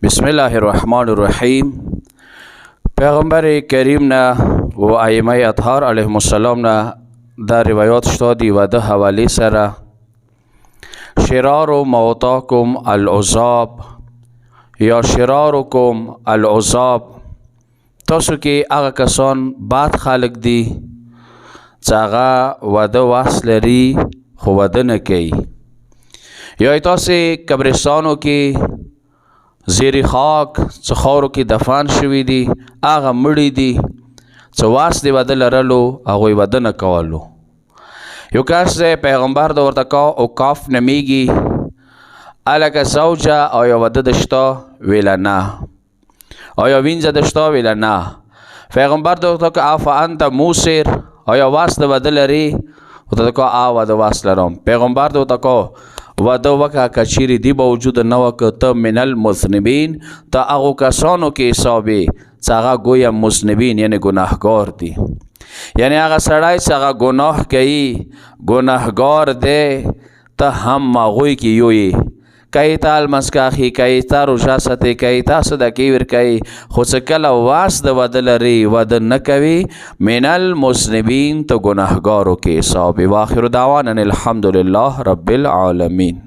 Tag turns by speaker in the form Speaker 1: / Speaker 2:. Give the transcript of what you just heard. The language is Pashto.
Speaker 1: بسم الله الرحمن الرحیم. پیغمبر کریم نه و ائمه اطهار علیهم السلام نه دا روایات شته دی و د حواله سره شرار موتاکم العذاب یا شرارکم العذاب، تاسو کې هغه کسان باد خالق دي چې هغه واده واس لري خو واده نه کوي، یا تاسو قبرستانو کې زیر خاک څه خاورو کې دفن شوي دي، هغه مړي دي چې واس دی واده لرلو هغوی واده نه کولو. یو کس دی پیغمبر د ورته کا اوقاف نمیږي الکه زوجه آیا واده د شته ویله نه، آیا وینځه د شته ویله نه. پیغمبر د ورته که اف انت موسر، آیا واس د واده لري؟ ورته کا واده واس لرم. پیغمبر د ورته کا واده وکړه که چیرې دې به وجود نه وکړه ته من المذنبین، ته هغو کسانو کې حساب یې چې هغه گویا مذنبین یعنی ګناهګار دي، یعنی هغه سړی چې هغه ګناه کوي ګناهګار دی، ته هم هغوی کې یو یې. کوي ته المس کاخي، کوي ته روژه ساتي، کوي ته صدقې ورکوي، خو چې کله واس د واده لري واده نه کوي من المذنبین، ته ګناهګارو کې حساب. واخر دعوانا الحمد لله رب العالمین.